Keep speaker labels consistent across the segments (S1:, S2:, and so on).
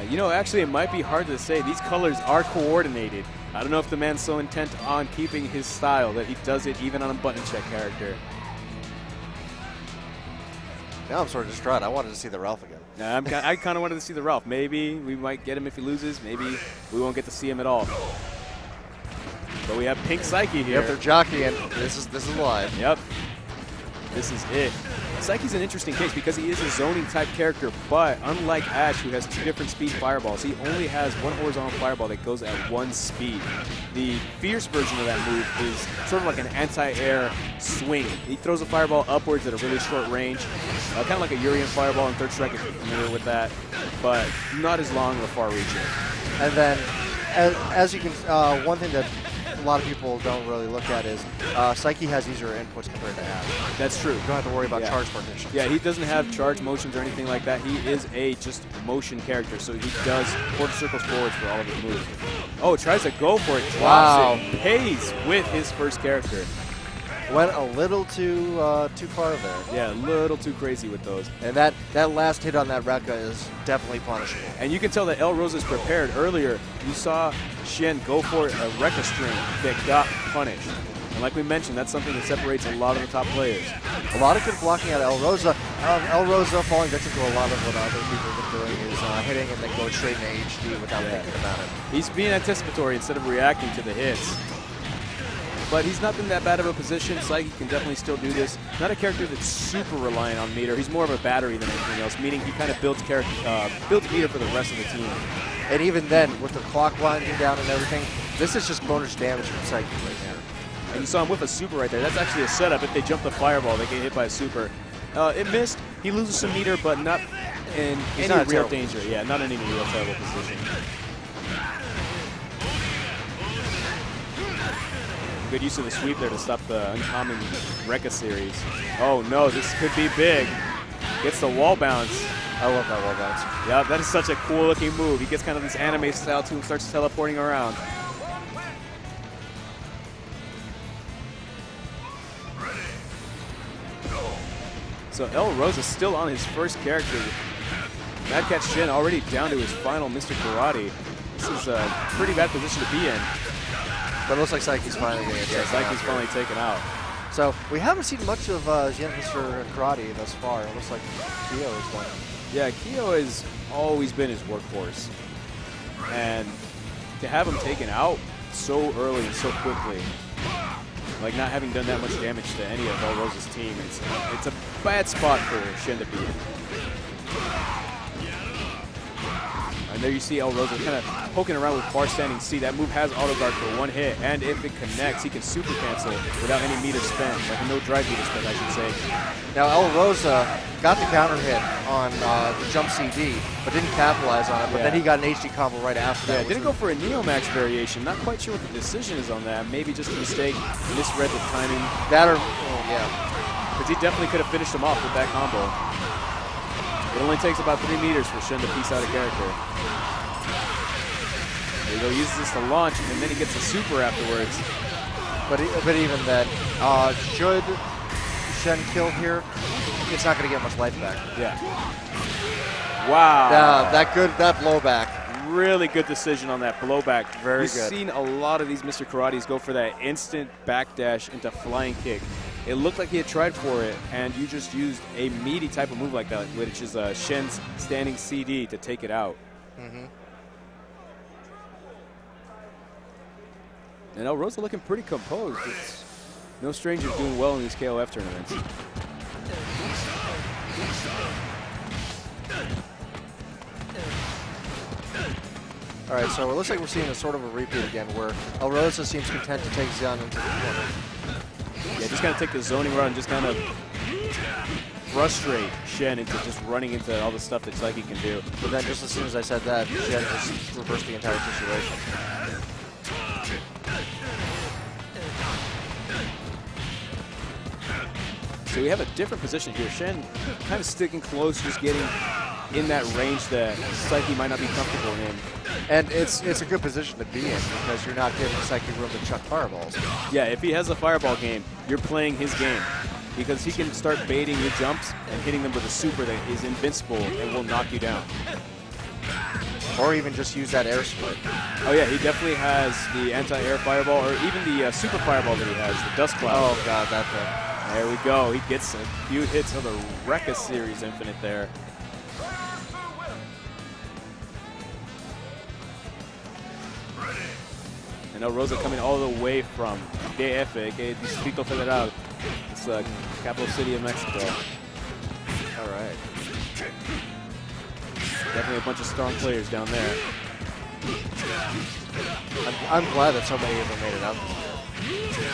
S1: You know, actually, it might be hard to say. These colors are coordinated. I don't know if the man's so intent on keeping his style that he does it even on a button check character.
S2: Now I'm sort of distraught. I wanted to see the Ralph again.
S1: I kind of wanted to see the Ralph. Maybe we might get him if he loses. Maybe we won't get to see him at all. But we have Pink Psyche here.
S2: Yep, they're jockeying. This is live.
S1: Yep. This is it. Psyche's an interesting case because he is a zoning type character, but unlike Ash, who has 2 different speed fireballs, he only has 1 horizontal fireball that goes at 1 speed. The fierce version of that move is sort of like an anti-air swing. He throws a fireball upwards at a really short range, kind of like a Urian fireball in Third Strike if you're familiar with that, but not as long or far-reaching.
S2: And then, as you can, one thing that a lot of people don't really look at is Psyche has easier inputs compared to Ash.
S1: That's true.
S2: You don't have to worry about charge partitions.
S1: Yeah, he doesn't have charge motions or anything like that. He is a just motion character, so he does quarter circles forwards for all of his moves. Oh, tries to go for it, drops it, pays with his first character.
S2: Went a little too far there.
S1: Yeah, a little too crazy with those.
S2: And that last hit on that Rekka is definitely punishable.
S1: And you can tell that El Rosa is prepared. Earlier, you saw Xian go for a Rekka string that got punished. And like we mentioned, that's something that separates a lot of the top players.
S2: A lot of good blocking at El Rosa. El Rosa falling victim to a lot of what other people have been doing is hitting and then going straight into HD without thinking about it.
S1: He's being anticipatory instead of reacting to the hits. But he's not in that bad of a position. Psyche can definitely still do this. Not a character that's super reliant on meter. He's more of a battery than anything else, meaning he kind of builds meter for the rest of the team.
S2: And even then, with the clock winding down and everything, this is just bonus damage from Psyche right now.
S1: And you saw him with a super right there. That's actually a setup. If they jump the fireball, they get hit by a super. It missed. He loses some meter, but not in any real danger. Yeah, not in any real terrible position. Good use of the sweep there to stop the uncommon Rekka series. Oh no, this could be big. Gets the wall bounce.
S2: I love that wall bounce.
S1: Yeah, that is such a cool looking move. He gets kind of this anime style to him, starts teleporting around. So El Rosa still on his first character. Mad Cat Xian already down to his final Mr. Karate. This is a pretty bad position to be in.
S2: But it looks like Psyche's finally getting it.
S1: Yeah, Psyche's finally taken out.
S2: So we haven't seen much of Xian Mr. Karate thus far. It looks like Kyo is one.
S1: Yeah, Kyo has always been his workhorse. And to have him taken out so early and so quickly, like not having done that much damage to any of El Rosa's team, it's a bad spot for Xian to be in. And there you see El Rosa kind of poking around with far standing C. That move has auto guard for 1 hit, and if it connects, he can super cancel without any meter spent, like no drive meter spent, I should say.
S2: Now El Rosa got the counter hit on the jump CD, but didn't capitalize on it. But then he got an HD combo right after that.
S1: Yeah, didn't go for a Neomax variation. Not quite sure what the decision is on that. Maybe just a mistake, misread the timing.
S2: That or yeah,
S1: because he definitely could have finished him off with that combo. It only takes about 3 meters for Xian to piece out a character. There you go, uses this to launch, and then he gets a super afterwards.
S2: But even then, should Xian kill here, it's not going to get much life back.
S1: Yeah. Wow.
S2: That blowback.
S1: Really good decision on that blowback.
S2: Very
S1: We've
S2: good.
S1: seen a lot of these Mr. Karates go for that instant backdash into flying kick. It looked like he had tried for it, and you just used a meaty type of move like that, which is Xian's standing CD to take it out. And El Rosa looking pretty composed. It's no stranger to doing well in these KOF tournaments.
S2: All right, so it looks like we're seeing a sort of a repeat again where El Rosa seems content to take Xian into the corner.
S1: Yeah, just kind of take the zoning run, just kind of frustrate Xian into just running into all the stuff that Psyche can do.
S2: But then just as soon as I said that, Xian just reversed the entire situation.
S1: So we have a different position here. Xian kind of sticking close, just getting in that range that Psyche might not be comfortable in.
S2: And it's a good position to be in because you're not giving Psyche room to chuck fireballs.
S1: Yeah, if he has a fireball game, you're playing his game because he can start baiting your jumps and hitting them with a super that is invincible and will knock you down.
S2: Or even just use that air split.
S1: Oh yeah, he definitely has the anti-air fireball, or even the super fireball that he has, the dust cloud.
S2: Oh god, that thing.
S1: There we go. He gets a few hits of the Rekka series infinite there. And now Rosa coming all the way from KF, aka Distrito Federal. It's the capital city of Mexico.
S2: All right.
S1: Definitely a bunch of strong players down there.
S2: I'm glad that so many of them made it out this year.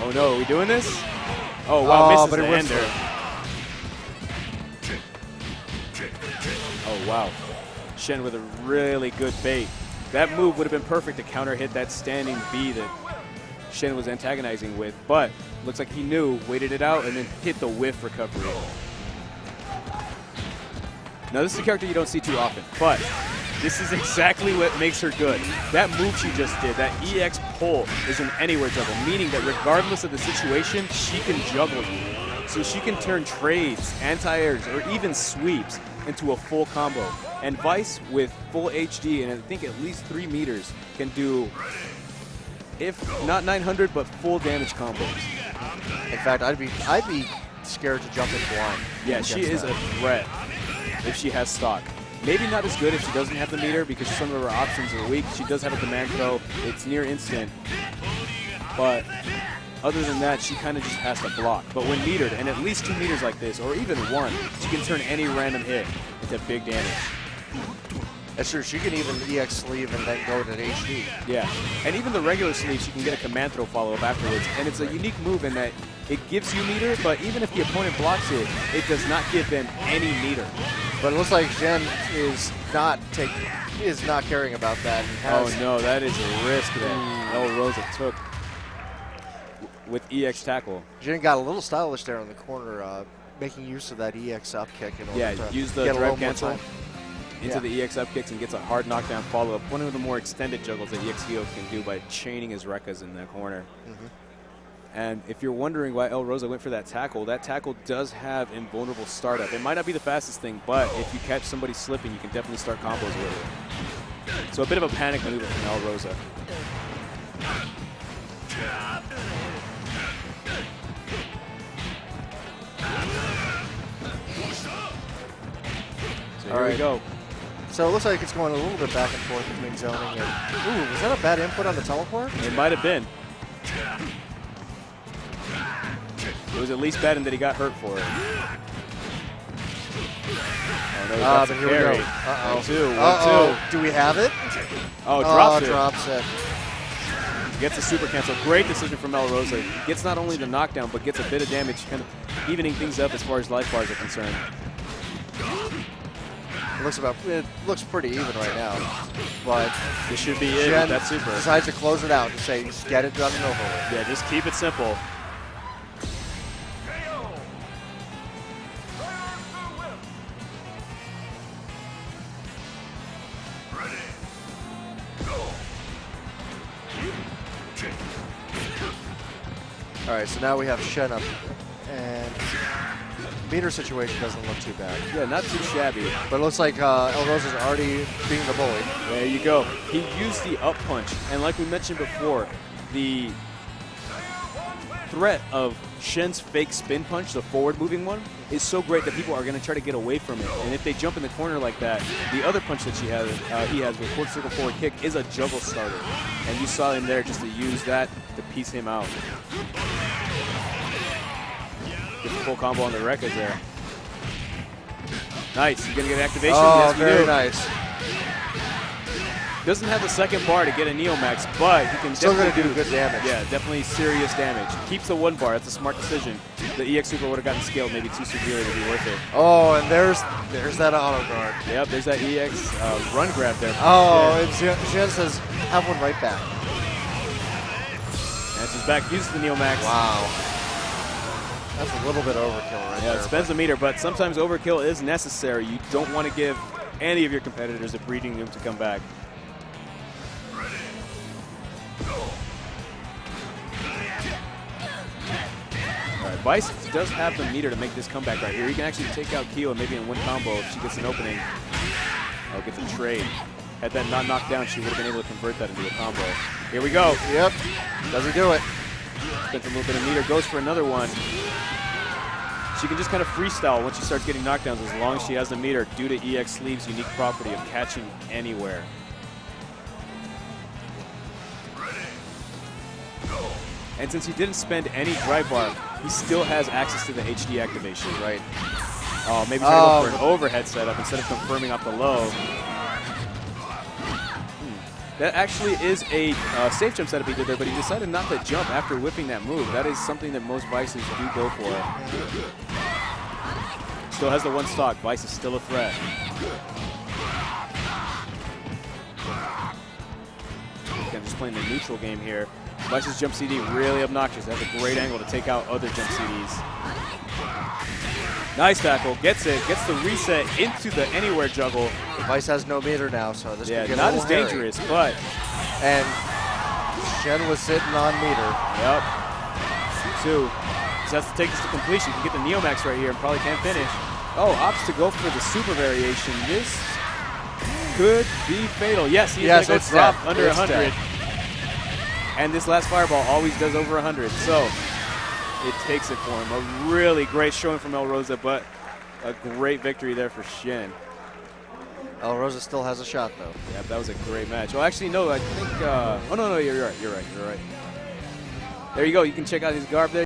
S1: Oh no, are we doing this? Oh wow, misses
S2: but
S1: the
S2: it was
S1: ender. Oh wow. Xian with a really good bait. That move would have been perfect to counter hit that standing B that Xian was antagonizing with, but looks like he knew, waited it out, and then hit the whiff recovery. Now this is a character you don't see too often, but this is exactly what makes her good. That move she just did, that EX pull, is an anywhere juggle, meaning that regardless of the situation, she can juggle you. So she can turn trades, anti-airs, or even sweeps into a full combo. And Vice with full HD and I think at least 3 meters can do, if not 900, but full damage combos.
S2: In fact, I'd be scared to jump in blind.
S1: Yeah, she is a threat if she has stock. Maybe not as good if she doesn't have the meter because some of her options are weak. She does have a command throw. It's near instant. But other than that, she kind of just has to block. But when metered, and at least 2 meters like this, or even 1, she can turn any random hit into big damage.
S2: That's true. She can even EX sleeve and then go to HD.
S1: Yeah, and even the regular sleeve, she can get a command throw follow-up afterwards. And it's a unique move in that it gives you meter, but even if the opponent blocks it, it does not give them any meter.
S2: But it looks like Xian is not caring about that.
S1: Oh no, that is a risk that El Rosa took with EX tackle.
S2: Xian got a little stylish there in the corner, making use of that EX up kick in order to
S1: use the
S2: get
S1: drive cancel into
S2: yeah.
S1: the EX up kicks and gets a hard knockdown follow-up. One of the more extended juggles that EXIO can do by chaining his Rekkas in the corner. And if you're wondering why El Rosa went for that tackle does have invulnerable startup. It might not be the fastest thing, but if you catch somebody slipping, you can definitely start combos with it. So a bit of a panic maneuver from El Rosa. So here we go.
S2: So it looks like it's going a little bit back and forth between zoning and... Ooh, was that a bad input on the teleport?
S1: It might have been. It was at least bad in that he got hurt for it. Oh no, that's a carry.
S2: Uh-oh.
S1: 1-2.
S2: Do we have it?
S1: Oh, drops it.
S2: Drops it.
S1: Gets a super cancel. Great decision from El Rosa. Gets not only the knockdown, but gets a bit of damage, kind of evening things up as far as life bars are concerned.
S2: It looks pretty even right now, but
S1: this should be it. Xian that's super.
S2: Decides to close it out and say, just get it done and over with.
S1: Yeah, just keep it simple.
S2: All right, so now we have Xian up, and meter situation doesn't look too bad.
S1: Yeah, not too shabby.
S2: But it looks like El Rosa's already being the bully.
S1: There you go. He used the up punch, and like we mentioned before, the threat of Xian's fake spin punch, the forward-moving one, is so great that people are going to try to get away from it. And if they jump in the corner like that, the other punch that he has with quarter circle forward kick is a juggle starter. And you saw him there just to use that to piece him out. Get the full combo on the Rekkas there. Nice. You going to get activation?
S2: Oh,
S1: yes,
S2: very nice.
S1: Doesn't have the second bar to get a Neomax, but he can
S2: still
S1: definitely
S2: do good damage.
S1: Yeah, definitely serious damage. Keeps the 1 bar. That's a smart decision. The EX Super would have gotten scaled maybe too severely to be worth it.
S2: Oh, and there's that auto guard.
S1: Yep, there's that EX run grab there.
S2: Oh, and Xian says, have one right back.
S1: Answers back, uses the Neomax.
S2: Wow. That's a little bit overkill right there.
S1: Yeah, it spends a meter, but sometimes overkill is necessary. You don't want to give any of your competitors a breeding room to come back. Vice does have the meter to make this comeback right here. He can actually take out Kyo maybe in one combo if she gets an opening. Oh, gets a trade. Had that not knocked down, she would have been able to convert that into a combo. Here we go.
S2: Yep. Doesn't do it.
S1: Spends a little bit of meter, goes for another one. She can just kind of freestyle once she starts getting knockdowns as long as she has the meter due to EX Sleeve's unique property of catching anywhere. And since he didn't spend any drive bar, he still has access to the HD activation.
S2: Right.
S1: Oh, maybe trying to go for an overhead setup instead of confirming off the low. That actually is a safe jump setup he did there, but he decided not to jump after whipping that move. That is something that most Vices do go for. Still has the one stock. Vice is still a threat. Again, just playing the neutral game here. Vice's jump CD really obnoxious. That's a great angle to take out other jump CDs. Nice tackle. Gets it. Gets the reset into the anywhere juggle.
S2: Vice has no meter now, so this could get
S1: not
S2: a
S1: as
S2: little
S1: dangerous, but.
S2: And Xian was sitting on meter.
S1: Yep. 2. Just has to take this to completion. Can get the Neomax right here and probably can't finish. Oh, opts to go for the super variation. This could be fatal. Yes, he's going to go drop under 100. And this last fireball always does over 100. So it takes it for him. A really great showing from El Rosa, but a great victory there for Xian.
S2: El Rosa still has a shot, though.
S1: Yeah, that was a great match. Well, actually, no, I think. Oh, no, you're right. You're right. There you go. You can check out his garb there.